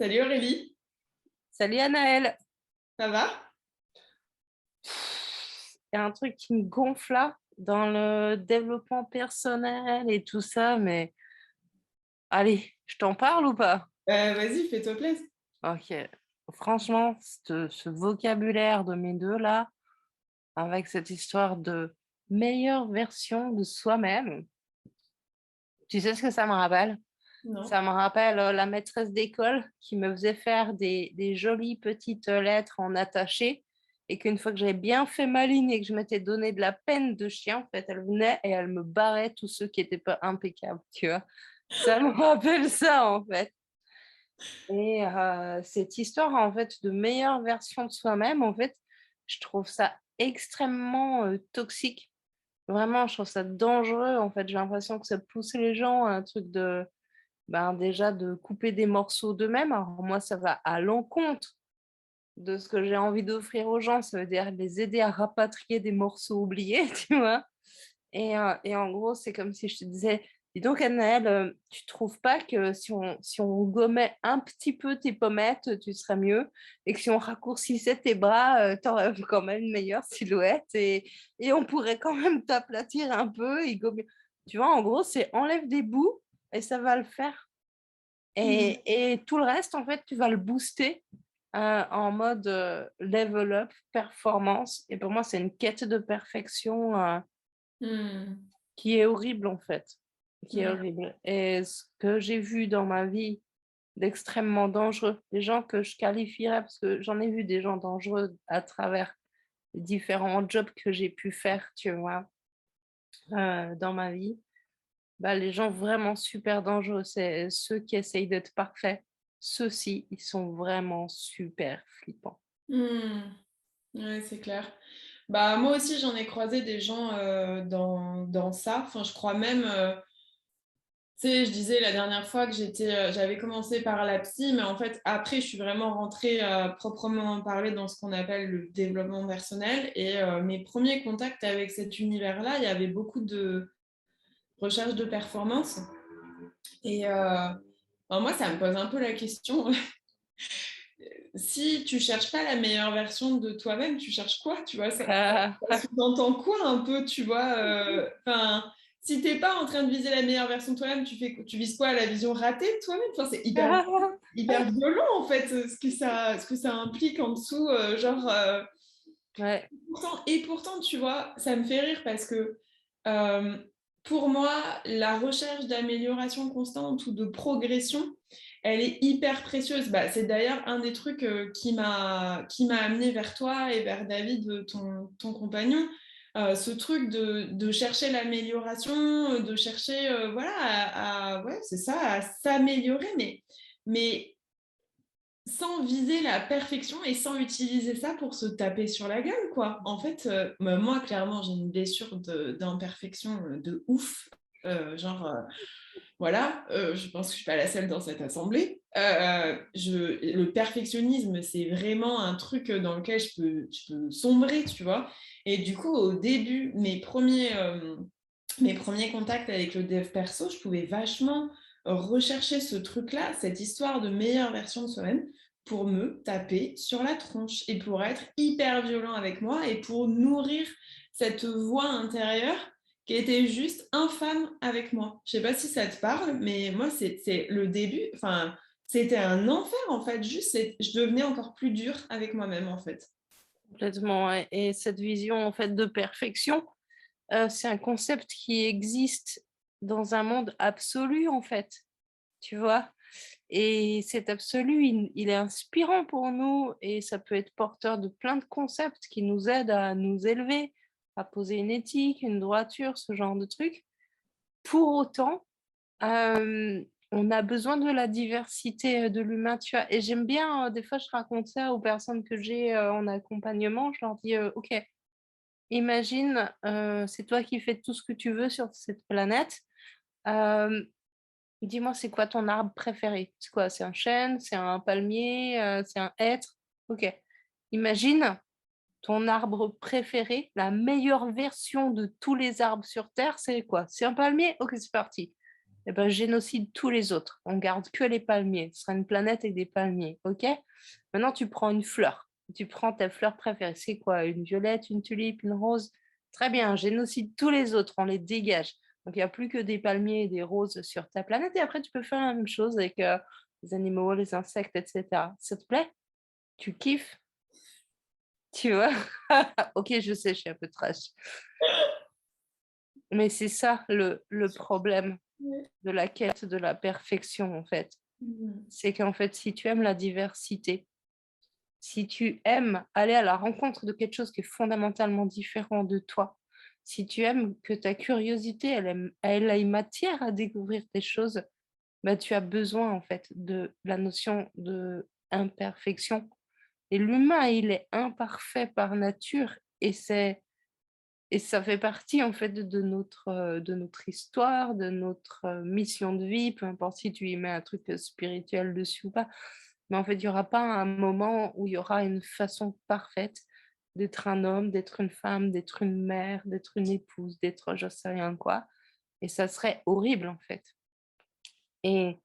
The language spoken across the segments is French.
Salut Aurélie, Salut Anaëlle. ça va? Il y a un truc qui me gonfle là dans le développement personnel et tout ça, mais allez, je t'en parle ou pas? Vas-y, fais-toi plaisir. Ok. Franchement, ce vocabulaire de mes deux là, avec cette histoire de meilleure version de soi-même, tu sais ce que ça me rappelle? Non. Ça me rappelle la maîtresse d'école qui me faisait faire des jolies petites lettres en attaché et qu'une fois que j'avais bien fait ma ligne et que je m'étais donné de la peine de chien, en fait, elle venait et elle me barrait tous ceux qui n'étaient pas impeccables, tu vois. Ça me rappelle ça, en fait. Et cette histoire, en fait, de meilleure version de soi-même, en fait, je trouve ça extrêmement toxique. Vraiment, je trouve ça dangereux, en fait. J'ai l'impression que ça pousse les gens à un truc de ben déjà de couper des morceaux d'eux-mêmes. Alors moi, ça va à l'encontre de ce que j'ai envie d'offrir aux gens. Ça veut dire les aider à rapatrier des morceaux oubliés, tu vois. Et en gros, c'est comme si je te disais, dis donc, Anaëlle, tu trouves pas que si on gommait un petit peu tes pommettes, tu serais mieux, et que si on raccourcissait tes bras, tu aurais quand même une meilleure silhouette, et on pourrait quand même t'aplatir un peu et gommer. Tu vois, en gros, c'est enlève des bouts et ça va le faire. Hmm. Et tout le reste, en fait, tu vas le booster en mode level up, performance. Et pour moi, c'est une quête de perfection Hmm. qui est horrible, en fait. Qui est Hmm. horrible. Et ce que j'ai vu dans ma vie d'extrêmement dangereux, des gens que je qualifierais, parce que j'en ai vu des gens dangereux à travers les différents jobs que j'ai pu faire, tu vois, dans ma vie. Bah, les gens vraiment super dangereux, c'est ceux qui essayent d'être parfaits. Ceux-ci, ils sont vraiment super flippants. Hmm. Ouais, c'est clair. Bah, moi aussi, j'en ai croisé des gens dans ça. Enfin, je crois même, tu sais, je disais la dernière fois que j'avais commencé par la psy, mais en fait, après, je suis vraiment rentrée proprement parler dans ce qu'on appelle le développement personnel. Et mes premiers contacts avec cet univers-là, il y avait beaucoup de recherche de performance. Et alors moi, ça me pose un peu la question. Si tu cherches pas la meilleure version de toi-même, tu cherches quoi, tu vois, ça sous-entend quoi un peu, tu vois, enfin, si t'es pas en train de viser la meilleure version de toi-même, tu vises quoi, la vision ratée de toi-même? Enfin, c'est hyper violent en fait, ce que ça implique en dessous, Ouais. et pourtant, tu vois, ça me fait rire parce que euh, pour moi, la recherche d'amélioration constante ou de progression, elle est hyper précieuse. Bah, c'est d'ailleurs un des trucs qui m'a amené vers toi et vers David, ton compagnon. Ce truc de chercher l'amélioration, de chercher voilà, ouais, c'est ça, à s'améliorer, mais sans viser la perfection et sans utiliser ça pour se taper sur la gueule, quoi. En fait, moi, clairement, j'ai une blessure d'imperfection de ouf. Genre, voilà, je pense que je suis pas la seule dans cette assemblée. Le perfectionnisme, c'est vraiment un truc dans lequel je peux sombrer, tu vois. Et du coup, au début, mes premiers contacts avec le dev perso, je pouvais vachement rechercher ce truc-là, cette histoire de meilleure version de soi-même, pour me taper sur la tronche et pour être hyper violent avec moi et pour nourrir cette voix intérieure qui était juste infâme avec moi. Je sais pas si ça te parle, mais moi, c'est le début, enfin, c'était un enfer en fait, juste, je devenais encore plus dure avec moi-même en fait. Complètement. Ouais. Et cette vision en fait de perfection, c'est un concept qui existe dans un monde absolu en fait, tu vois. Et cet absolu, il est inspirant pour nous et ça peut être porteur de plein de concepts qui nous aident à nous élever, à poser une éthique, une droiture, ce genre de trucs. Pour autant, on a besoin de la diversité de l'humain, tu vois. Et j'aime bien, des fois, je raconte ça aux personnes que j'ai en accompagnement. Je leur dis, OK, imagine, c'est toi qui fais tout ce que tu veux sur cette planète. Euh, Dis-moi, c'est quoi ton arbre préféré? C'est quoi? C'est un chêne? C'est un palmier? C'est un hêtre? OK. Imagine ton arbre préféré, la meilleure version de tous les arbres sur Terre, c'est quoi? C'est un palmier? OK, c'est parti. eh ben, génocide tous les autres. On garde que les palmiers. Ce sera une planète avec des palmiers, ok? Maintenant, tu prends une fleur. Tu prends ta fleur préférée. C'est quoi? Une violette, une tulipe, une rose? Très bien, génocide tous les autres, on les dégage. Donc, il n'y a plus que des palmiers et des roses sur ta planète. Et après, tu peux faire la même chose avec les animaux, les insectes, etc. Ça te plaît? Tu kiffes? Tu vois? Ok, je sais, je suis un peu trash. Mais c'est ça le problème Ouais. de la quête de la perfection, en fait. C'est qu'en fait, si tu aimes la diversité, si tu aimes aller à la rencontre de quelque chose qui est fondamentalement différent de toi, si tu aimes que ta curiosité, elle ait matière à découvrir des choses, bah, tu as besoin en fait de la notion de imperfection. Et l'humain, il est imparfait par nature et ça fait partie en fait de notre histoire, de notre mission de vie, peu importe si tu y mets un truc spirituel dessus ou pas. Mais en fait, il n'y aura pas un moment où il y aura une façon parfaite d'être un homme, d'être une femme, d'être une mère, d'être une épouse, d'être je sais rien quoi. Et ça serait horrible en fait. Et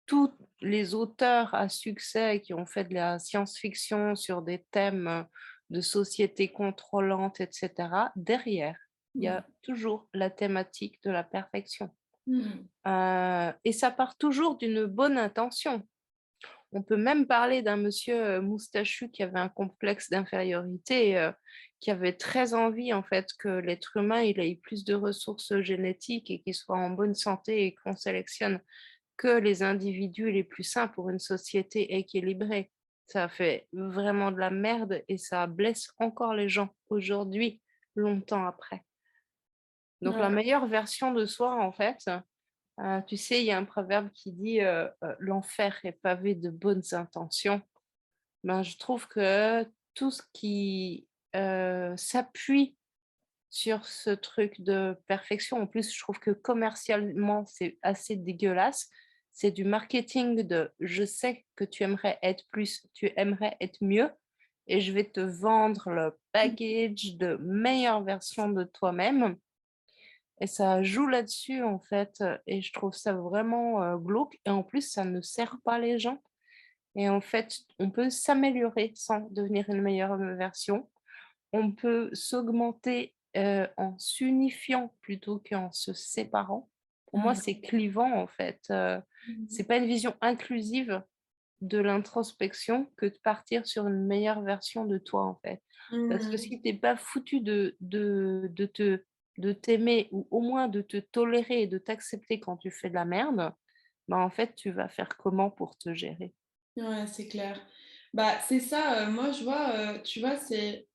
tous les auteurs à succès qui ont fait de la science-fiction sur des thèmes de société contrôlante, etc., derrière, il y Mm. a toujours la thématique de la perfection. Mm. Et ça part toujours d'une bonne intention. On peut même parler d'un monsieur moustachu qui avait un complexe d'infériorité, qui avait très envie en fait que l'être humain il ait plus de ressources génétiques et qu'il soit en bonne santé et qu'on sélectionne que les individus les plus sains pour une société équilibrée. Ça fait vraiment de la merde et ça blesse encore les gens aujourd'hui, longtemps après. Donc la Ouais. meilleure version de soi, en fait, tu sais, il y a un proverbe qui dit l'enfer est pavé de bonnes intentions. Ben, je trouve que tout ce qui s'appuie sur ce truc de perfection. En plus, je trouve que commercialement, c'est assez dégueulasse. C'est du marketing de je sais que tu aimerais être plus, tu aimerais être mieux, et je vais te vendre le package de meilleure version de toi-même. Et ça joue là-dessus, en fait, et je trouve ça vraiment glauque. Et en plus, ça ne sert pas les gens. Et en fait, on peut s'améliorer sans devenir une meilleure version. On peut s'augmenter, en s'unifiant plutôt qu'en se séparant. Pour moi, Mm. c'est clivant en fait, c'est pas une vision inclusive de l'introspection que de partir sur une meilleure version de toi, en fait. Parce que Mm. si tu pas foutu de t'aimer ou au moins de te tolérer et de t'accepter quand tu fais de la merde, bah, en fait, tu vas faire comment pour te gérer? Ouais, c'est clair. Bah, c'est ça, moi, je vois, tu vois, c'est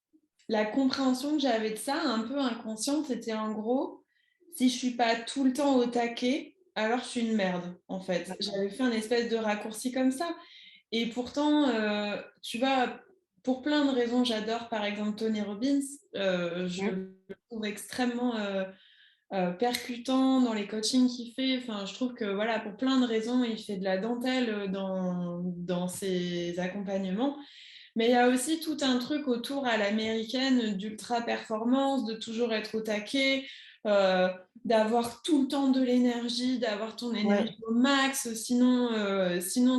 la compréhension que j'avais de ça, un peu inconsciente, c'était en gros, si je suis pas tout le temps au taquet, alors je suis une merde, en fait. J'avais fait un espèce de raccourci comme ça. Et pourtant, tu vois, pour plein de raisons, j'adore par exemple Tony Robbins. Je Mmh. le trouve extrêmement percutant dans les coachings qu'il fait. Enfin, je trouve que voilà, pour plein de raisons, il fait de la dentelle dans ses accompagnements. Mais il y a aussi tout un truc autour à l'américaine d'ultra performance, de toujours être au taquet, d'avoir tout le temps de l'énergie, d'avoir ton Ouais, énergie au max, sinon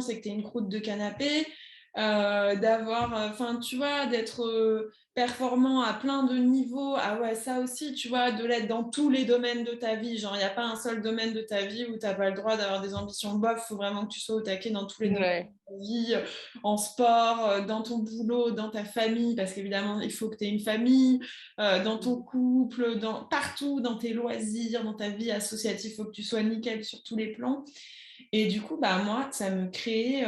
c'est que tu es une croûte de canapé, d'avoir, enfin tu vois, d'être performant à plein de niveaux. Ah ouais, ça aussi, tu vois, de l'être dans tous les domaines de ta vie. Genre, il n'y a pas un seul domaine de ta vie où tu n'as pas le droit d'avoir des ambitions bof. Il faut vraiment que tu sois au taquet dans tous les domaines ouais, de ta vie, en sport, dans ton boulot, dans ta famille, parce qu'évidemment, il faut que tu aies une famille, dans ton couple, partout, dans tes loisirs, dans ta vie associative, il faut que tu sois nickel sur tous les plans. Et du coup, bah, moi, ça me créait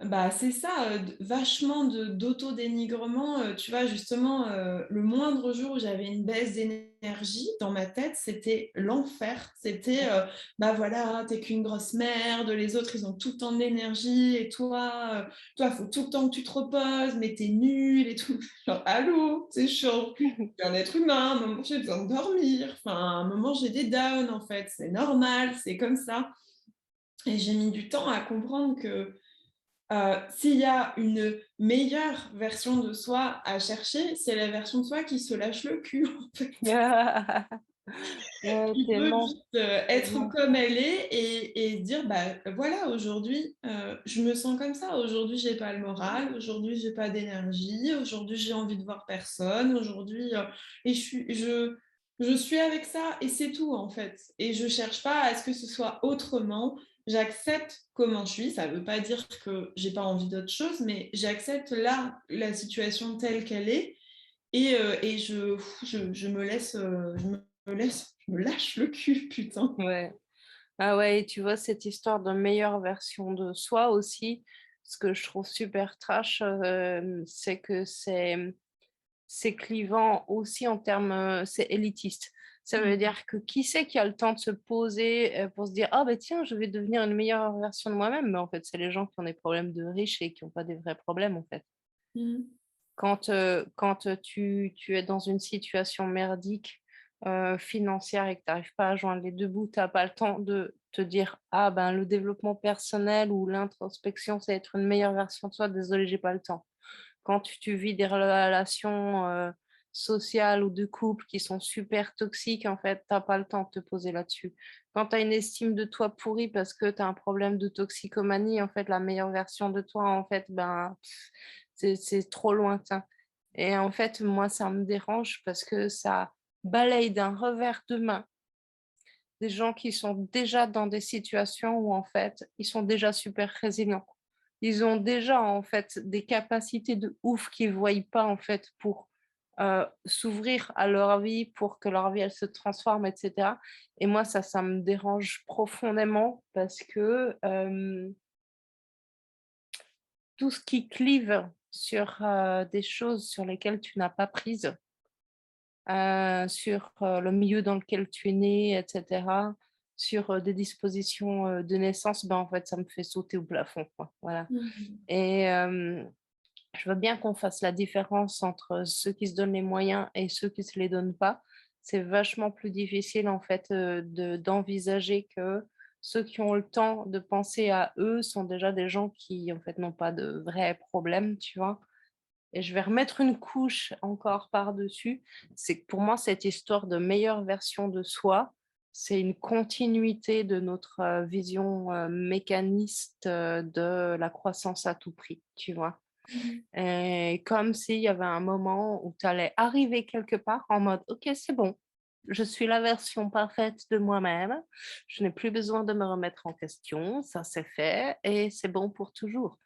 bah, c'est ça, vachement d'autodénigrement. Tu vois, justement, le moindre jour où j'avais une baisse d'énergie dans ma tête, c'était l'enfer. C'était, bah voilà, t'es qu'une grosse merde, les autres, ils ont tout le temps de l'énergie, et toi, faut tout le temps que tu te reposes, mais t'es nul et tout. Genre, allô, c'est chaud. Je suis un être humain, à un moment, j'ai besoin de dormir. Enfin, à un moment, j'ai des downs, en fait. C'est normal, c'est comme ça. Et j'ai mis du temps à comprendre que s'il y a une meilleure version de soi à chercher, c'est la version de soi qui se lâche le cul, en fait. Ouais, Il faut tellement, juste être tellement. comme elle est et dire, bah voilà, aujourd'hui, je me sens comme ça. Aujourd'hui, j'ai pas le moral. Aujourd'hui, j'ai pas d'énergie. Aujourd'hui, j'ai envie de voir personne. Aujourd'hui, et je suis avec ça et c'est tout en fait. Et je cherche pas à ce que ce soit autrement. J'accepte comment je suis. Ça veut pas dire que j'ai pas envie d'autre chose, mais j'accepte là la situation telle qu'elle est et je me laisse, je me lâche le cul, putain. Ouais. Ah ouais, et tu vois, cette histoire de meilleure version de soi aussi, ce que je trouve super trash, c'est que c'est clivant aussi en termes, c'est élitiste. Ça veut Mm. dire que qui c'est qui a le temps de se poser pour se dire, ah ben tiens, je vais devenir une meilleure version de moi-même. Mais en fait, c'est les gens qui ont des problèmes de riches et qui n'ont pas des vrais problèmes, en fait. Mm. Quand tu es dans une situation merdique financière et que tu n'arrives pas à joindre les deux bouts, tu n'as pas le temps de te dire, ah ben le développement personnel ou l'introspection, c'est être une meilleure version de soi. Désolé, j'ai pas le temps. Quand tu vis des relations sociales ou de couple qui sont super toxiques, en fait, tu n'as pas le temps de te poser là-dessus. Quand tu as une estime de toi pourrie parce que tu as un problème de toxicomanie, en fait, la meilleure version de toi, en fait, ben, c'est trop lointain. Et en fait, moi, ça me dérange parce que ça balaye d'un revers de main des gens qui sont déjà dans des situations où, en fait, ils sont déjà super résilients. Ils ont déjà, en fait, des capacités de ouf qu'ils ne voient pas, en fait, pour s'ouvrir à leur vie, pour que leur vie, elle se transforme, etc. Et moi, ça me dérange profondément parce que tout ce qui clive sur des choses sur lesquelles tu n'as pas prise, sur le milieu dans lequel tu es né, etc., sur des dispositions de naissance, ben, en fait, ça me fait sauter au plafond, quoi. Voilà. Mm. Et je veux bien qu'on fasse la différence entre ceux qui se donnent les moyens et ceux qui se les donnent pas. C'est vachement plus difficile, en fait, d'envisager que ceux qui ont le temps de penser à eux sont déjà des gens qui, en fait, n'ont pas de vrais problèmes, tu vois. Et je vais remettre une couche encore par-dessus. C'est que pour moi, cette histoire de meilleure version de soi, c'est une continuité de notre vision mécaniste de la croissance à tout prix, tu vois. Mm. Et comme s'il y avait un moment où tu allais arriver quelque part en mode, OK, c'est bon, je suis la version parfaite de moi-même, je n'ai plus besoin de me remettre en question, ça c'est fait et c'est bon pour toujours.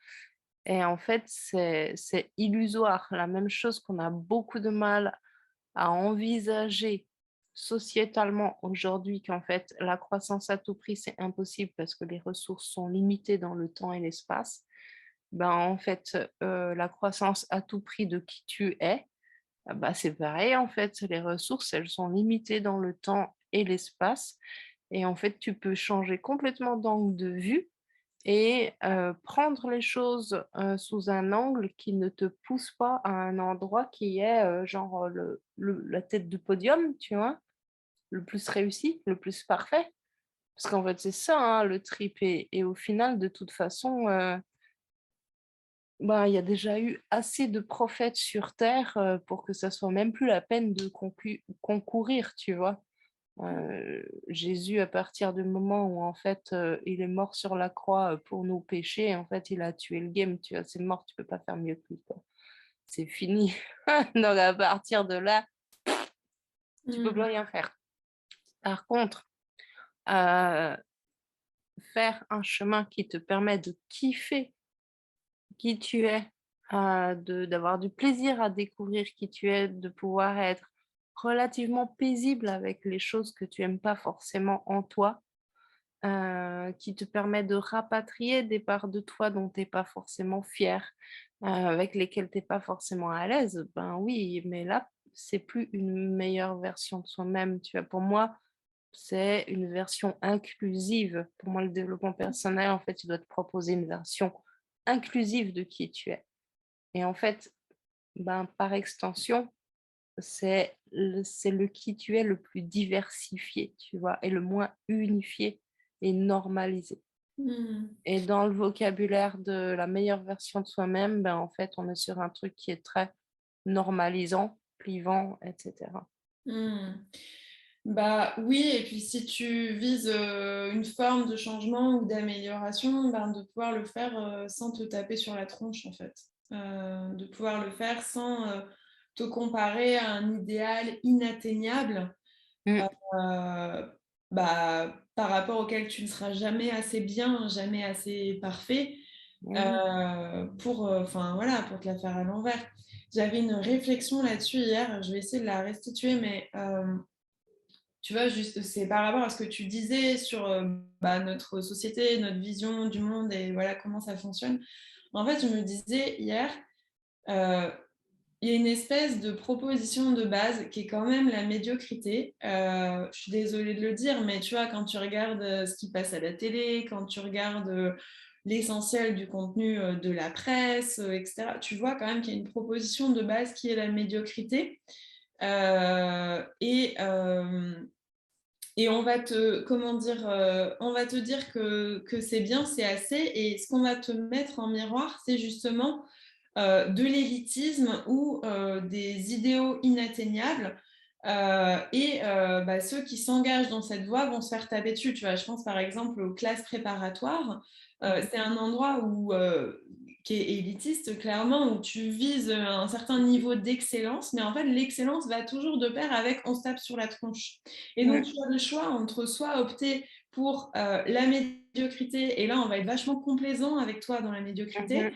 Et en fait, c'est illusoire. La même chose qu'on a beaucoup de mal à envisager sociétalement aujourd'hui, qu'en fait, la croissance à tout prix, c'est impossible parce que les ressources sont limitées dans le temps et l'espace. Ben, en fait, la croissance à tout prix de qui tu es, ah bah, c'est pareil, en fait. Les ressources, elles sont limitées dans le temps et l'espace. Et en fait, tu peux changer complètement d'angle de vue et prendre les choses, sous un angle qui ne te pousse pas à un endroit qui est, genre, la tête de podium, tu vois? Le plus réussi, le plus parfait. Parce qu'en fait, c'est ça, hein, le trip et au final, de toute façon, ben, il y a déjà eu assez de prophètes sur terre, pour que ça soit même plus la peine de concourir, tu vois? Jésus, à partir du moment où en fait, il est mort sur la croix, pour nos péchés, en fait, il a tué le game, tu vois? C'est mort, tu peux pas faire mieux que lui, quoi. C'est fini. Donc à partir de là, tu peux plus Mm. rien faire. Par contre, heu, faire un chemin qui te permet de kiffer qui tu es, de d'avoir du plaisir à découvrir qui tu es, de pouvoir être relativement paisible avec les choses que tu aimes pas forcément en toi, qui te permet de rapatrier des parts de toi dont tu es pas forcément fier, avec lesquelles tu es pas forcément à l'aise, ben oui, mais là, c'est plus une meilleure version de soi-même, tu vois? Pour moi, c'est une version inclusive. Pour moi, le développement personnel, en fait, il doit te proposer une version inclusive de qui tu es. Et en fait, ben, par extension, c'est le qui tu es le plus diversifié, tu vois? Et le moins unifié et normalisé. Mm. Et dans le vocabulaire de la meilleure version de soi-même, ben, en fait, on est sur un truc qui est très normalisant, clivant et cetera. Mm. Bah oui, et puis si tu vises une forme de changement ou d'amélioration, ben, de pouvoir le faire sans te taper sur la tronche en fait. De pouvoir le faire sans te comparer à un idéal inatteignable Mm. bah, par rapport auquel tu ne seras jamais assez bien, jamais assez parfait Oui. pour, enfin voilà, pour te la faire à l'envers. J'avais une réflexion là-dessus hier, je vais essayer de la restituer, mais tu vois, juste, c'est par rapport à ce que tu disais sur bah, notre société, notre vision du monde et voilà comment ça fonctionne. En fait, je me disais hier, euh, il y a une espèce de proposition de base qui est quand même la médiocrité. Je suis désolée de le dire, mais tu vois, quand tu regardes ce qui passe à la télé, quand tu regardes l'essentiel du contenu de la presse, etc., tu vois quand même qu'il y a une proposition de base qui est la médiocrité. Euh, et, euh, et on va te, comment dire, on va te dire que c'est bien, c'est assez. Et ce qu'on va te mettre en miroir, c'est justement de l'élitisme ou des idéaux inatteignables. Bah, ceux qui s'engagent dans cette voie vont se faire taper dessus. Tu vois, je pense par exemple aux classes préparatoires. C'est un endroit qui est élitiste, clairement, où tu vises un certain niveau d'excellence, mais en fait, l'excellence va toujours de pair avec on se tape sur la tronche. Et donc, Mm. tu as le choix entre soit opter pour la médiocrité, et là, on va être vachement complaisant avec toi dans la médiocrité, Mhm.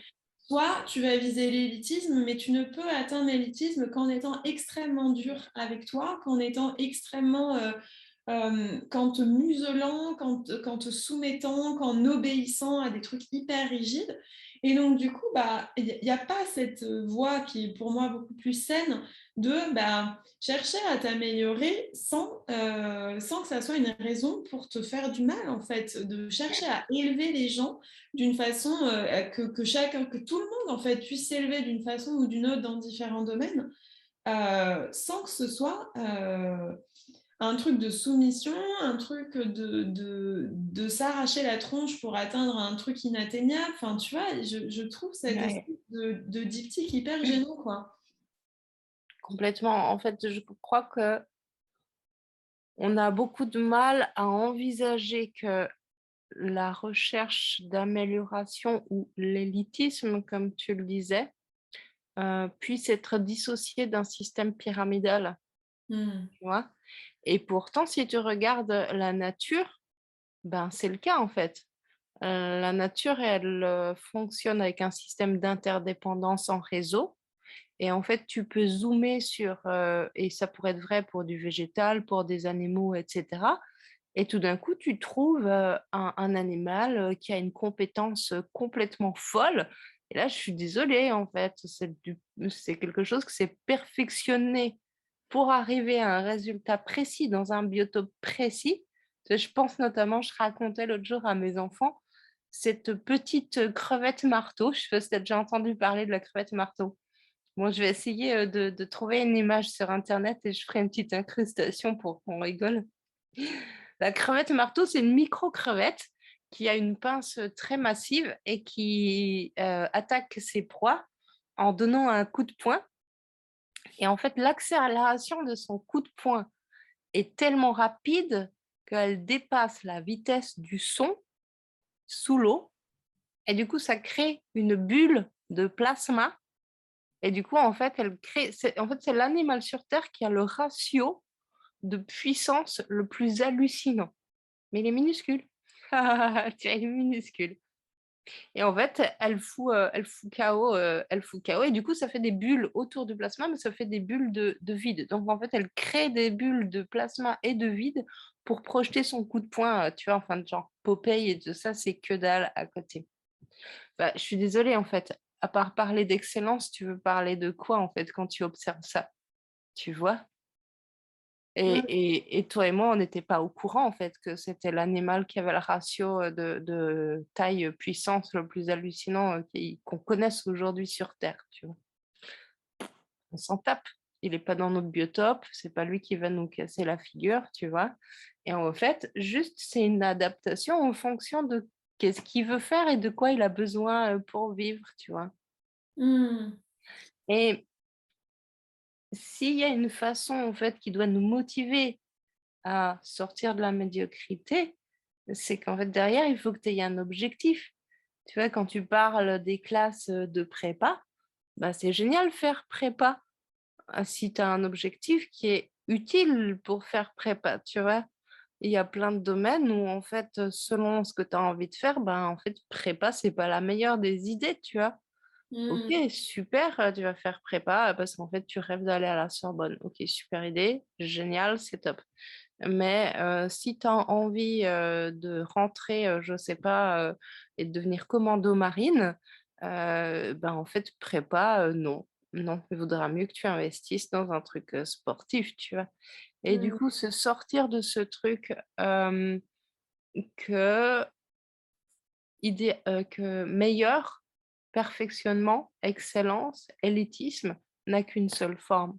soit tu vas viser l'élitisme, mais tu ne peux atteindre l'élitisme qu'en étant extrêmement dur avec toi, qu'en étant extrêmement, qu'en te muselant, qu'en te soumettant, qu'en obéissant à des trucs hyper rigides. Et donc, du coup, bah, il n'y a pas cette voie qui est pour moi beaucoup plus saine de bah, chercher à t'améliorer sans que ça soit une raison pour te faire du mal, en fait, de chercher à élever les gens d'une façon que chacun, que tout le monde en fait puisse s'élever d'une façon ou d'une autre dans différents domaines, sans que ce soit un truc de soumission, un truc de s'arracher la tronche pour atteindre un truc inatteignable. Enfin, tu vois, je trouve cette Ouais. espèce de diptyque hyper gênant, quoi. Complètement. En fait, je crois que on a beaucoup de mal à envisager que la recherche d'amélioration ou l'élitisme, comme tu le disais, puisse être dissocié d'un système pyramidal, Hmm. tu vois. Et pourtant, si tu regardes la nature, ben, c'est le cas en fait. La nature, elle fonctionne avec un système d'interdépendance en réseau. Et en fait, tu peux zoomer sur, et ça pourrait être vrai pour du végétal, pour des animaux, etc. Et tout d'un coup, tu trouves un animal qui a une compétence complètement folle. Et là, je suis désolée, en fait, c'est quelque chose qui s'est perfectionné pour arriver à un résultat précis dans un biotope précis. Je pense notamment, je racontais l'autre jour à mes enfants, cette petite crevette marteau. Je sais pas si tu as déjà entendu parler de la crevette marteau. Bon, je vais essayer de trouver une image sur Internet et je ferai une petite incrustation pour qu'on rigole. La crevette marteau, c'est une micro-crevette qui a une pince très massive et qui attaque ses proies en donnant un coup de poing. Et en fait, l'accélération de son coup de poing est tellement rapide qu'elle dépasse la vitesse du son sous l'eau. Et du coup, ça crée une bulle de plasma. Et du coup, en fait, c'est l'animal sur Terre qui a le ratio de puissance le plus hallucinant. Mais il est minuscule. Tu vois, il est minuscule. Et en fait, elle fout KO. Et du coup, ça fait des bulles autour du plasma, mais ça fait des bulles de vide. Donc, en fait, elle crée des bulles de plasma et de vide pour projeter son coup de poing, tu vois, enfin, genre Popeye et tout ça, c'est que dalle à côté. Bah, je suis désolée, en fait. À part parler d'excellence, tu veux parler de quoi, en fait, quand tu observes ça? Tu vois? Et toi et moi, on n'était pas au courant en fait que c'était l'animal qui avait le ratio de taille-puissance le plus hallucinant qu'on connaisse aujourd'hui sur Terre, tu vois. On s'en tape. Il n'est pas dans notre biotope, c'est pas lui qui va nous casser la figure, tu vois. Et en fait, juste, c'est une adaptation en fonction de qu'est-ce qu'il veut faire et de quoi il a besoin pour vivre, tu vois. Hmm. Et s'il y a une façon en fait qui doit nous motiver à sortir de la médiocrité, c'est qu'en fait, derrière, il faut que tu aies un objectif. Tu vois, quand tu parles des classes, de prépa, bah, c'est génial faire prépa, si tu as un objectif qui est utile pour faire prépa, tu vois? Il y a plein de domaines où en fait, selon ce que tu as envie de faire, ben, en fait, prépa, c'est pas la meilleure des idées, tu vois? OK, Mmh. super, tu vas faire prépa, parce qu'en fait, tu rêves d'aller à la Sorbonne. OK, super idée, génial, c'est top. Mais si tu as envie, de rentrer, je sais pas, et de devenir commando marine, ben, en fait, prépa, non. Non, il vaudra mieux que tu investisses dans un truc, sportif, tu vois? Et du Mmh. coup, se sortir de ce truc, que que meilleur, perfectionnement, excellence, élitisme n'a qu'une seule forme.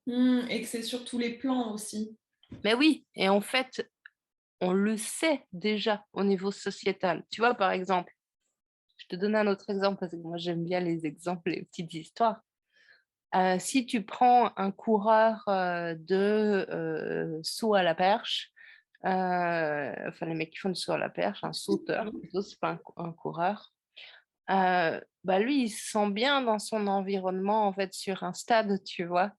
Mmh, et que c'est sur tous les plans aussi. Mais oui, et en fait, on le sait déjà au niveau sociétal. Tu vois, par exemple, je te donne un autre exemple parce que moi j'aime bien les exemples, les petites histoires. Si tu prends un coureur, de, saut à la perche, enfin les mecs qui font du saut à la perche, un sauteur plutôt, c'est pas un coureur. Bah, lui, il se sent bien dans son environnement, en fait, sur un stade, tu vois?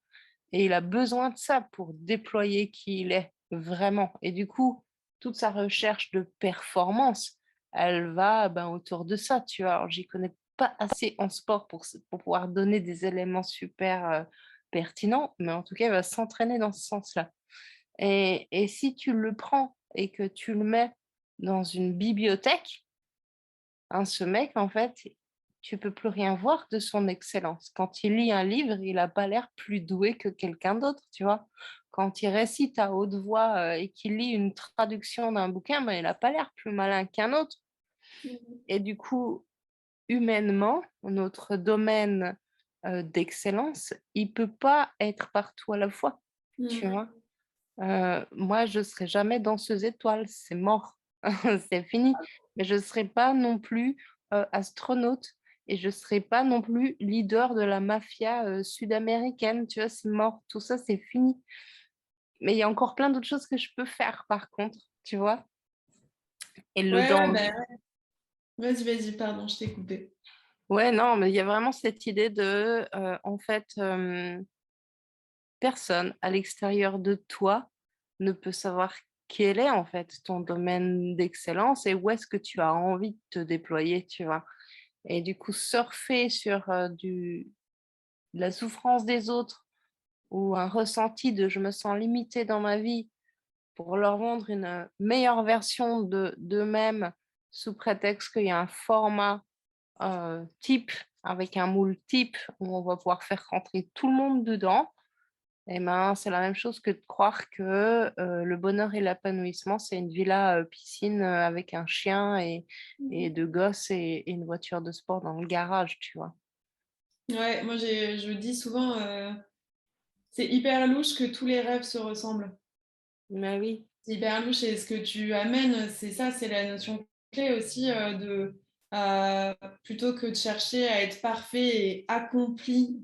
Et il a besoin de ça pour déployer qui il est, vraiment. Et du coup, toute sa recherche de performance, elle va, ben, autour de ça, tu vois? Alors, j'y connais pas assez en sport pour pouvoir donner des éléments super, pertinents, mais en tout cas, il va s'entraîner dans ce sens-là. Et si tu le prends et que tu le mets dans une bibliothèque, hein, ce mec, en fait, tu peux plus rien voir de son excellence. Quand il lit un livre, il a pas l'air plus doué que quelqu'un d'autre, tu vois? Quand il récite à haute voix, et qu'il lit une traduction d'un bouquin, ben, il a pas l'air plus malin qu'un autre. Mmh. Et du coup, humainement, notre domaine, d'excellence, il peut pas être partout à la fois, tu Mmh. vois? Moi, je serai jamais danseuse étoile, c'est mort, c'est fini. Mais je serai pas non plus, astronaute, et je serai pas non plus leader de la mafia, sud-américaine, tu vois? C'est mort, tout ça, c'est fini. Mais il y a encore plein d'autres choses que je peux faire par contre, tu vois? Et le Ouais, ouais, bah, danger, ouais. Vas-y, vas-y, pardon, je t'ai coupé. ouais, non, mais il y a vraiment cette idée de, en fait, personne à l'extérieur de toi ne peut savoir quel est en fait ton domaine d'excellence et où est-ce que tu as envie de te déployer, tu vois? Et du coup, surfer sur, de la souffrance des autres ou un ressenti de «je me sens limité dans ma vie» pour leur vendre une, meilleure version de d'eux-mêmes sous prétexte qu'il y a un format, type, avec un moule type où on va pouvoir faire rentrer tout le monde dedans. Eh ben, c'est la même chose que de croire que, le bonheur et l'épanouissement, c'est une villa, piscine, avec un chien et 2 gosses et une voiture de sport dans le garage, tu vois? Ouais, moi je dis souvent, c'est hyper louche que tous les rêves se ressemblent. Mais oui. C'est hyper louche et ce que tu amènes, c'est ça, c'est la notion clé aussi, heu, plutôt que de chercher à être parfait et accompli,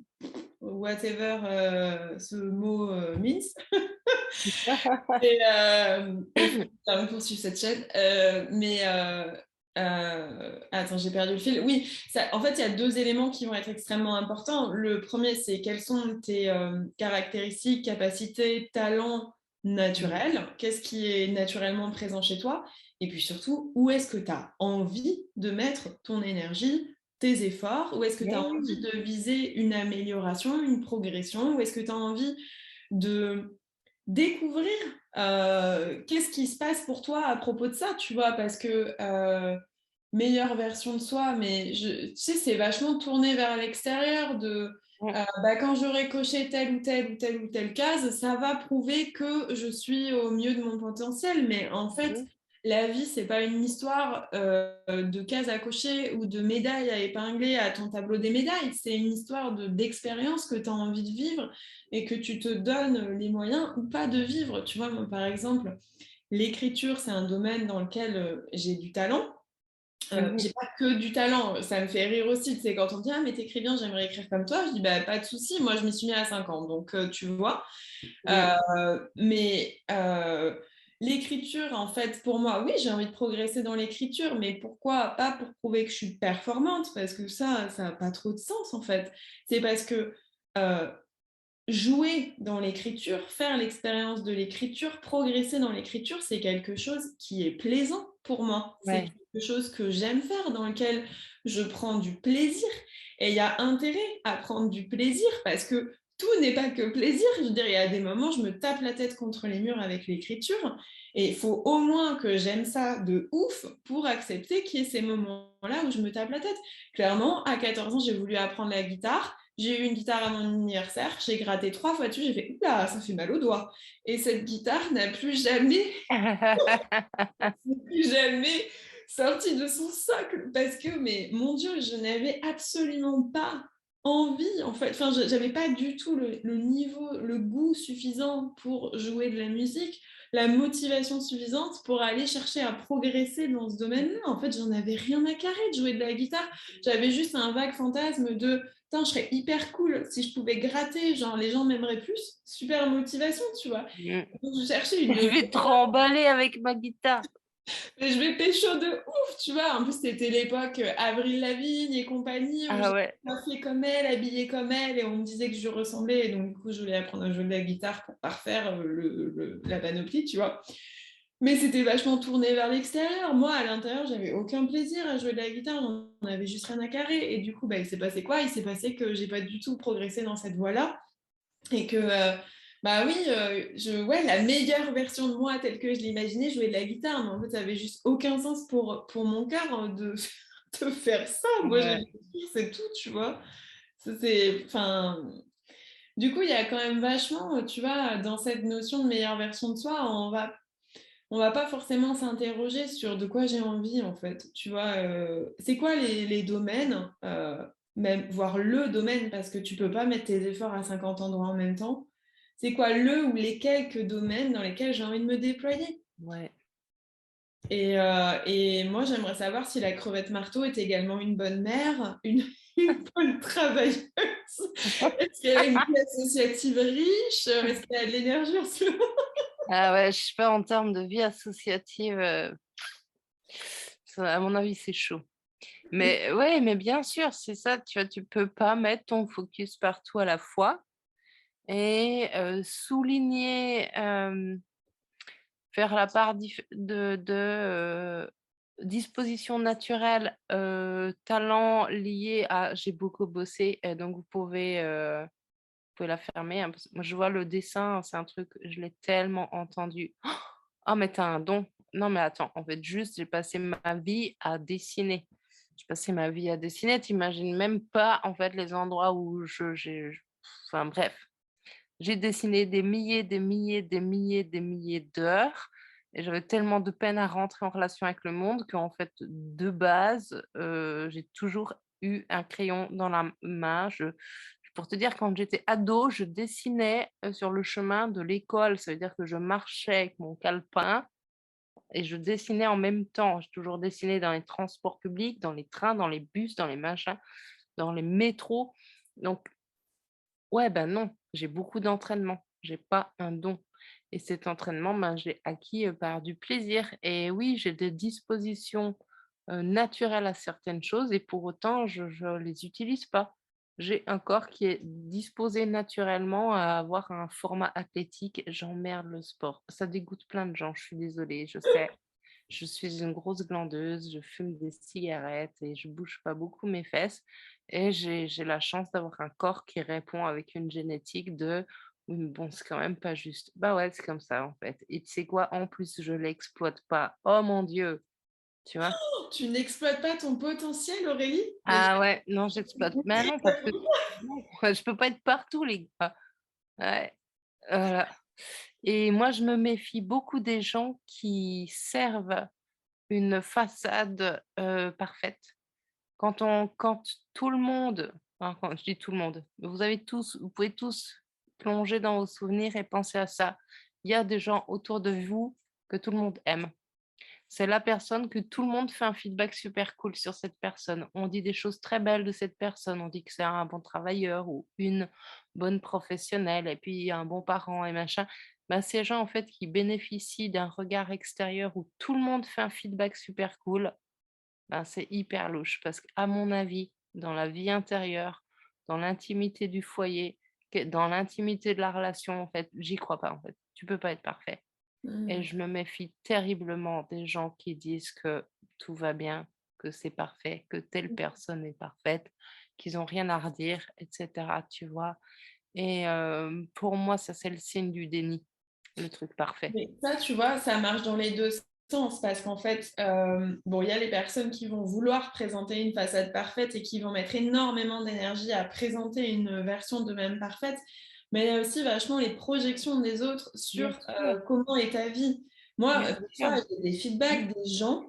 whatever, ce mot, means. Et faut quand même poursuivre cette chaîne. Attends, j'ai perdu le fil. Oui, ça, en fait, il y a 2 éléments qui vont être extrêmement importants. Le premier, c'est quelles sont tes, caractéristiques, capacités, talents Mmh. naturels? Qu'est-ce qui est naturellement présent chez toi? Et puis surtout, où est-ce que tu as envie de mettre ton énergie, tes efforts? Où est-ce que tu as Mais envie oui. de viser une amélioration, une progression? Où est-ce que tu as envie de découvrir qu'est-ce qui se passe pour toi à propos de ça, tu vois? Parce que meilleure version de soi, mais tu sais, c'est vachement tourné vers l'extérieur de Mmh, bah, quand j'aurai coché telle ou telle ou telle ou telle case, ça va prouver que je suis au mieux de mon potentiel. Mais en fait, mmh, la vie, c'est pas une histoire de cases à cocher ou de médailles à épingler à ton tableau des médailles. C'est une histoire d'expérience que tu as envie de vivre et que tu te donnes les moyens ou pas de vivre. Tu vois, moi, par exemple, l'écriture, c'est un domaine dans lequel j'ai du talent. Mmh. J'ai pas que du talent, ça me fait rire aussi, tu sais, quand on me dit: «Ah mais tu bien, j'aimerais écrire comme toi», je dis: «Bah, pas de souci, moi je m'y suis mis à 5 ans», donc tu vois? Mmh. L'écriture, en fait, pour moi, oui, j'ai envie de progresser dans l'écriture, mais pourquoi? Pas pour prouver que je suis performante, parce que ça a pas trop de sens, en fait. C'est parce que, heu, jouer dans l'écriture, faire l'expérience de l'écriture, progresser dans l'écriture, c'est quelque chose qui est plaisant pour moi. C'est Ouais. quelque chose que j'aime faire, dans lequel je prends du plaisir et il y a intérêt à prendre du plaisir parce que tout n'est pas que plaisir. Je veux dire, il y a des moments, je me tape la tête contre les murs avec l'écriture et il faut au moins que j'aime ça de ouf pour accepter qu'il y ait ces moments-là où je me tape la tête. Clairement, à 14 ans, j'ai voulu apprendre la guitare. J'ai eu une guitare à mon anniversaire, j'ai gratté 3 fois dessus, j'ai fait: «Ouh ça fait mal aux doigts» et cette guitare n'a plus jamais sorti de son socle parce que, mais mon Dieu, je n'avais absolument pas envie, en fait. Enfin, j'avais pas du tout le niveau, le goût suffisant pour jouer de la musique, la motivation suffisante pour aller chercher à progresser dans ce domaine-là. En fait, j'en avais rien à carrer de jouer de la guitare. J'avais juste un vague fantasme de: «Putain, je serais hyper cool si je pouvais gratter, genre les gens m'aimeraient plus». Super motivation, tu vois? Mmh. Donc je cherchais Je une vais te remballer avec ma guitare. mais je vais pécho de ouf, tu vois. En plus, c'était l'époque Avril Lavigne et compagnie, où Ah j'étais ouais. coiffée comme elle, habillée comme elle, et on me disait que je ressemblais. Et donc, du coup, je voulais apprendre à jouer de la guitare pour parfaire la panoplie, tu vois. Mais c'était vachement tourné vers l'extérieur. Moi, à l'intérieur, j'avais aucun plaisir à jouer de la guitare. J'en avais juste rien à carrer. Et du coup, bah, il s'est passé quoi? Il s'est passé que j'ai pas du tout progressé dans cette voie-là. Et que, bah oui, ouais, la meilleure version de moi telle que je l'imaginais, jouer de la guitare, mais en fait, ça avait juste aucun sens pour mon cœur de faire ça. Moi, j'aime Ouais. écrire, c'est tout, tu vois. Enfin, du coup, il y a quand même vachement, tu vois, dans cette notion de meilleure version de soi, on va pas forcément s'interroger sur de quoi j'ai envie, en fait. Tu vois, c'est quoi les domaines, même, voire le domaine, parce que tu peux pas mettre tes efforts à 50 endroits en même temps. C'est quoi le ou les quelques domaines dans lesquels j'ai envie de me déployer? Ouais. Et moi, j'aimerais savoir si la crevette marteau est également une bonne mère, une bonne travailleuse. Est-ce qu'elle a une vie associative riche? Est-ce qu'elle a de l'énergie en ce moment? Ah ouais, je sais pas, en termes de vie associative, ça à mon avis, c'est chaud. Mais ouais, mais bien sûr, c'est ça, tu vois? Tu peux pas mettre ton focus partout à la fois et souligner, faire la part disposition naturelle, talent lié à «j'ai beaucoup bossé» et donc vous pouvez la fermer, hein, parce que moi je vois le dessin, c'est un truc, je l'ai tellement entendu. «Oh mais t'as un don». Non mais attends, en fait juste j'ai passé ma vie à dessiner. J'ai passé ma vie à dessiner, tu même pas en fait les endroits où enfin bref. J'ai dessiné des milliers, des milliers, des milliers, des milliers d'heures et j'avais tellement de peine à rentrer en relation avec le monde qu'en fait, de base, j'ai toujours eu un crayon dans la main. Pour te dire, quand j'étais ado, je dessinais, sur le chemin de l'école. Ça veut dire que je marchais avec mon calepin et je dessinais en même temps. J'ai toujours dessiné dans les transports publics, dans les trains, dans les bus, dans les machins, dans les métros. Donc ouais, ben non, j'ai beaucoup d'entraînement, j'ai pas un don et cet entraînement, ben, je l'ai acquis, par du plaisir et oui, j'ai des dispositions, naturelles à certaines choses et pour autant je les utilise pas. J'ai un corps qui est disposé naturellement à avoir un format athlétique, j'emmerde le sport. Ça dégoûte plein de gens, je suis désolée, je sais. Je suis une grosse glandeuse, je fume des cigarettes et je bouge pas beaucoup mes fesses et j'ai la chance d'avoir un corps qui répond avec une génétique de: «Oui, mais bon, c'est quand même pas juste». Bah ouais, c'est comme ça, en fait et tu sais quoi? En plus, je l'exploite pas. Oh mon Dieu! Tu vois? Tu n'exploites pas ton potentiel, Aurélie? Mais Ah ouais, non, j'exploite mais non, parce que non, je peux pas être partout, les gars. Ouais, voilà et moi, je me méfie beaucoup des gens qui servent une façade, parfaite. Quand tout le monde, enfin, quand je dis tout le monde, vous pouvez tous plonger dans vos souvenirs et penser à ça. Il y a des gens autour de vous que tout le monde aime. c'est la personne que tout le monde fait un feedback super cool sur cette personne. On dit des choses très belles de cette personne, on dit que c'est un bon travailleur ou une bonne professionnelle et puis un bon parent et machin. Bah, ces gens en fait qui bénéficient d'un regard extérieur où tout le monde fait un feedback super cool, ben, c'est hyper louche parce qu'à mon avis, dans la vie intérieure, dans l'intimité du foyer, dans l'intimité de la relation, en fait, j'y crois pas, en fait. Tu peux pas être parfait. Et Mmh. je me méfie terriblement des gens qui disent que tout va bien, que c'est parfait, que telle personne est parfaite, qu'ils ont rien à redire, et cetera, tu vois? Et pour moi, ça, c'est le signe du déni, le truc parfait. Mais ça, tu vois, ça marche dans les 2 sens parce qu'en fait, bon, il y a les personnes qui vont vouloir présenter une façade parfaite et qui vont mettre énormément d'énergie à présenter une version d'eux-mêmes parfaite, mais il y a aussi vachement les projections des autres sur, Bien sûr, comment est ta vie. Moi, bien des sûr. fois, j'ai des feedbacks des gens,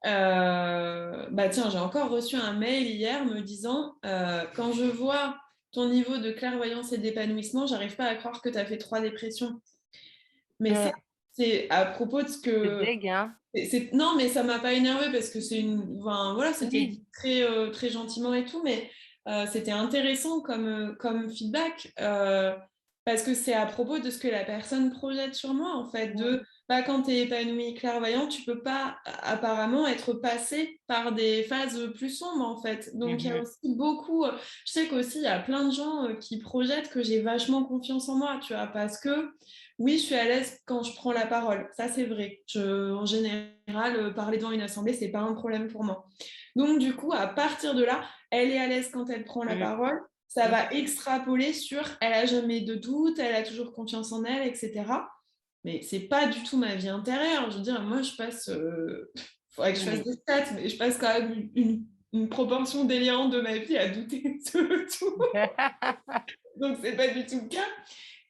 bah, tiens, j'ai encore reçu un mail hier me disant, «Quand je vois ton niveau de clairvoyance et d'épanouissement, j'arrive pas à croire que tu as fait 3 dépressions». Mais ça, Mmh, c'est à propos de ce c'est que dég, hein? non, mais ça m'a pas énervée parce que c'est une enfin, voilà, c'était Oui. dit très, très gentiment et tout, mais c'était intéressant comme, comme feedback, parce que c'est à propos de ce que la personne projette sur moi, en fait, Mmh. de, bah, quand tu es épanouie, clairvoyante, tu peux pas a apparemment être passée par des phases, plus sombres, en fait. Donc il y a Mmh. aussi beaucoup, je sais qu'aussi il y a plein de gens, qui projettent que j'ai vachement confiance en moi, tu vois? Parce que oui, je suis à l'aise quand je prends la parole, ça c'est vrai. En général, parler devant une assemblée, c'est pas un problème pour moi. Donc du coup, à partir de là, elle est à l'aise quand elle prend la Mmh. parole, ça Mmh. va extrapoler sur elle a jamais de doute, elle a toujours confiance en elle, et cetera. Mais c'est pas du tout ma vie intérieure. Je veux dire, moi, je passe, faudrait que je fasse Oui. des stats, mais je passe quand même une proportion délirante de ma vie à douter de tout. Donc c'est pas du tout le cas.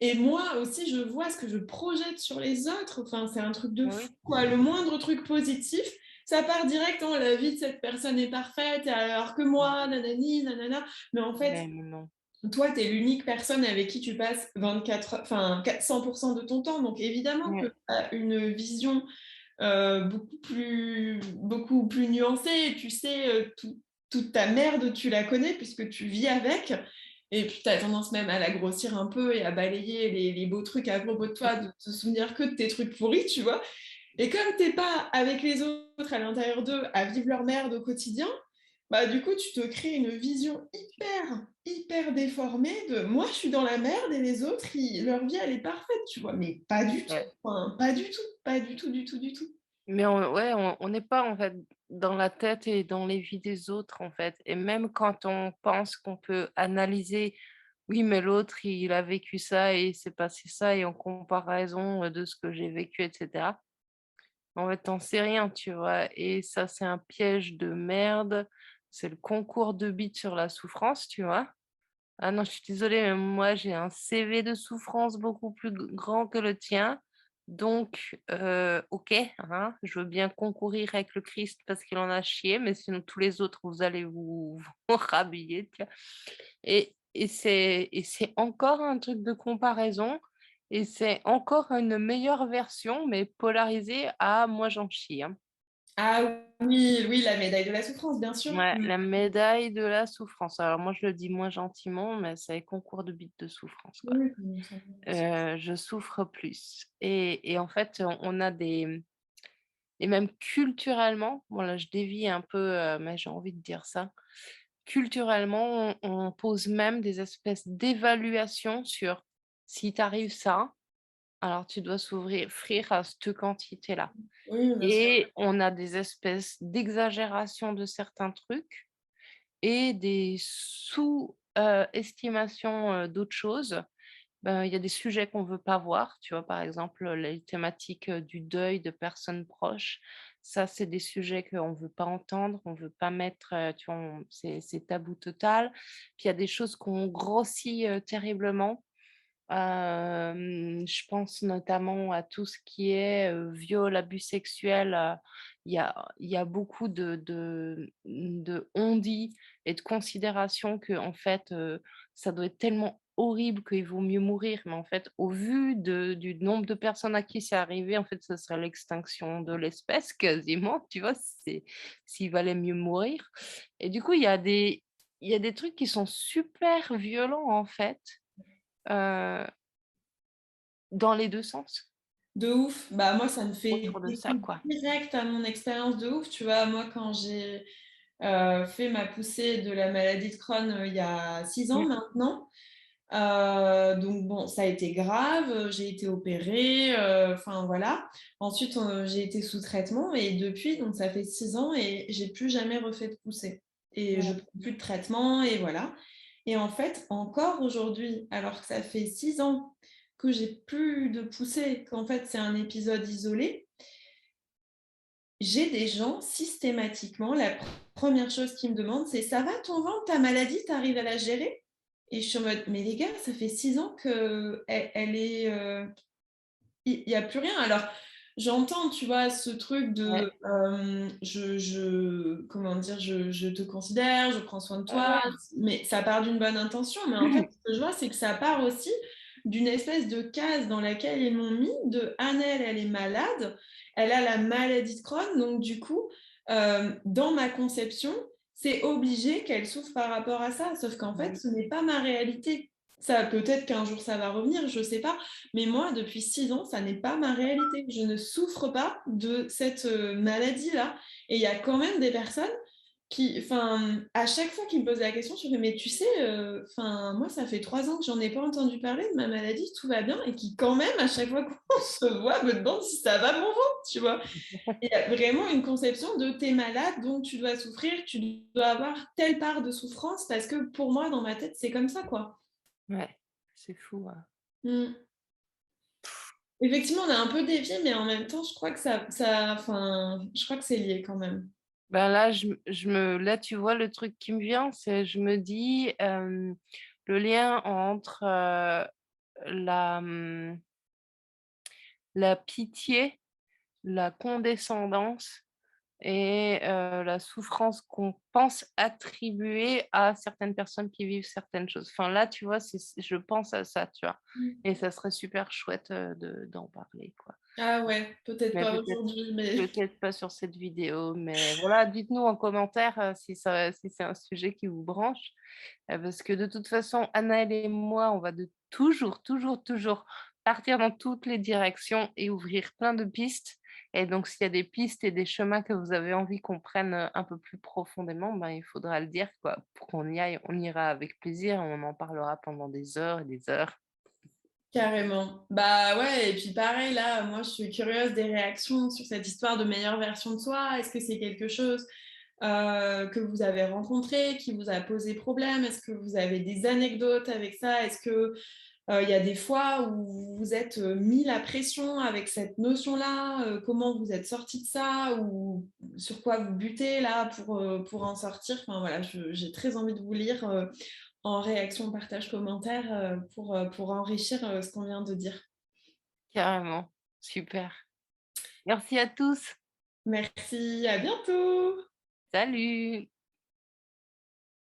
Et moi aussi, je vois ce que je projette sur les autres. Enfin, c'est un truc de fou, Oui. quoi. Le moindre truc positif, ça part direct en la vie de cette personne est parfaite, alors que Mmh. moi, nanani, nanana. Mais en fait, Mais non. toi, tu es l'unique personne avec qui tu passes 24 enfin, 100% de ton temps. Donc évidemment que Ouais. tu as une vision beaucoup plus nuancée. Tu sais, toute ta merde, tu la connais puisque tu vis avec. Et puis, tu as tendance même à la grossir un peu et à balayer les beaux trucs à propos de toi, de te souvenir que de tes trucs pourris, tu vois. Et comme t'es pas avec les autres à l'intérieur d'eux à vivre leur merde au quotidien, bah du coup, tu te crées une vision hyper déformée de moi, je suis dans la merde et les autres, leur vie, elle est parfaite, tu vois. Mais pas du tout, Ouais. enfin, pas du tout, pas du tout, du tout, du tout. Mais on n'est pas, en fait, dans la tête et dans les vies des autres, en fait. Et même quand on pense qu'on peut analyser: «Oui, mais l'autre, il a vécu ça et il s'est passé ça» et en comparaison, de ce que j'ai vécu et cetera. En fait, tu sais rien, tu vois? Et ça, c'est un piège de merde. C'est le concours de bites sur la souffrance, tu vois? Ah non, je suis désolée, mais moi, j'ai un CV de souffrance beaucoup plus grand que le tien. Donc, OK, hein, je veux bien concourir avec le Christ parce qu'il en a chié, mais sinon tous les autres, vous allez vous rhabiller, tu vois? Et c'est encore un truc de comparaison et c'est encore une meilleure version, mais polarisée à «moi, j'en chie», hein. Ah oui, oui, la médaille de la souffrance, bien sûr. Ouais, la médaille de la souffrance. Alors moi, je le dis moins gentiment, mais c'est concours de bites de souffrance, quoi. Oui, oui, ça me rassure. Je souffre plus et en fait, on a des et même culturellement, bon là, je dévie un peu, mais j'ai envie de dire ça. Culturellement, on pose même des espèces d'évaluations sur si tu arrives ça, alors tu dois s'ouvrir offrir à cette quantité-là Oui, bien sûr. et on a des espèces d'exagération de certains trucs et des estimations, d'autres choses. Ben, il y a des sujets qu'on veut pas voir, tu vois? Par exemple, les thématiques, du deuil de personnes proches. Ça, c'est des sujets qu'on veut pas entendre, on veut pas mettre, tu vois? C'est tabou total. Puis il y a des choses qu'on grossit, terriblement Je pense notamment à tout ce qui est, viol, abus sexuels, il y a beaucoup de on-dit et de considération que en fait, ça doit être tellement horrible qu'il vaut mieux mourir. Mais en fait, au vu du nombre de personnes à qui c'est arrivé, en fait, ça serait l'extinction de l'espèce quasiment, tu vois? S'il valait mieux mourir et du coup, il y a des trucs qui sont super violents en fait, heu dans les 2 sens, De ouf. Bah, moi, ça me fait autour de ça, écho quoi. direct à mon expérience de ouf. Tu vois, moi, quand j'ai fait ma poussée de la maladie de Crohn, il y a 6 ans Mmh. maintenant. Donc bon, ça a été grave, j'ai été opérée, enfin voilà. Ensuite, j'ai été sous traitement et depuis, donc ça fait 6 ans et j'ai plus jamais refait de poussée et je Ouais. prends plus de traitement et voilà. Et en fait, encore aujourd'hui, alors que ça fait 6 ans que j'ai plus de poussée, qu'en fait c'est un épisode isolé, j'ai des gens systématiquement, la première chose qu'ils me demandent, c'est: «Ça va ton ventre, ta maladie, tu arrives à la gérer?» Et je suis en mode: «Mais les gars, ça fait 6 ans qu'elle elle est, il y a plus rien». Alors j'entends, tu vois, ce truc Ouais. de, je comment dire? Je te considère, je prends soin de Ouais, toi, ouais. mais ça part d'une bonne intention. Mais en fait, ce que je vois, c'est que ça part aussi d'une espèce de case dans laquelle ils m'ont mis de: «Annelle, elle est malade, elle a la maladie de Crohn, donc du coup, dans ma conception, c'est obligé qu'elle souffre par rapport à ça». Sauf qu'en fait, Mmh. ce n'est pas ma réalité. Ça peut-être qu'un jour ça va revenir, je sais pas, mais moi, depuis 6 ans, ça n'est pas ma réalité. Je ne souffre pas de cette maladie-là. Et il y a quand même des personnes qui, enfin, à chaque fois qu'ils me posent la question, je fais: «Mais tu sais, enfin, moi, ça fait 3 ans que j'en ai pas entendu parler de ma maladie, tout va bien», et qui, quand même, à chaque fois qu'on se voit, me demandent si ça va mon ventre, tu vois? Il y a vraiment une conception de: «Tu es malade, donc tu dois souffrir, tu dois avoir telle part de souffrance», parce que pour moi, dans ma tête, c'est comme ça, quoi. Ouais, c'est fou, hein. Mmh. Effectivement, on a un peu dévié, mais en même temps, je crois que enfin, je crois que c'est lié quand même. Ben, là, là, tu vois, le truc qui me vient, c'est je me dis, le lien entre, la, la pitié, la condescendance et la souffrance qu'on pense attribuer à certaines personnes qui vivent certaines choses. Enfin là, tu vois, je pense à ça, tu vois? Mmh. Et ça serait super chouette, d'en parler, quoi. Ah ouais, peut-être Mais pas aujourd'hui, mais peut-être pas sur cette vidéo, mais voilà, dites-nous en commentaire, si c'est un sujet qui vous branche, parce que de toute façon, Anaëlle et moi, on va de toujours, toujours, toujours partir dans toutes les directions et ouvrir plein de pistes. Et donc, s'il y a des pistes et des chemins que vous avez envie qu'on prenne, un peu plus profondément, ben, il faudra le dire, quoi. Pour qu'on y aille, on ira avec plaisir, on en parlera pendant des heures et des heures. carrément. Bah ouais, et puis pareil, là, moi, je suis curieuse des réactions sur cette histoire de meilleure version de soi. Est-ce que c'est quelque chose que vous avez rencontré, qui vous a posé problème? Est-ce que vous avez des anecdotes avec ça? Est-ce que il y a des fois où vous vous êtes mis la pression avec cette notion-là? Comment vous êtes sorti de ça? Ou sur quoi vous butez là pour en sortir? Enfin voilà, j'ai très envie de vous lire en réaction, partage, commentaire pour enrichir ce qu'on vient de dire. Carrément, super. Merci à tous. Merci, à bientôt! Salut!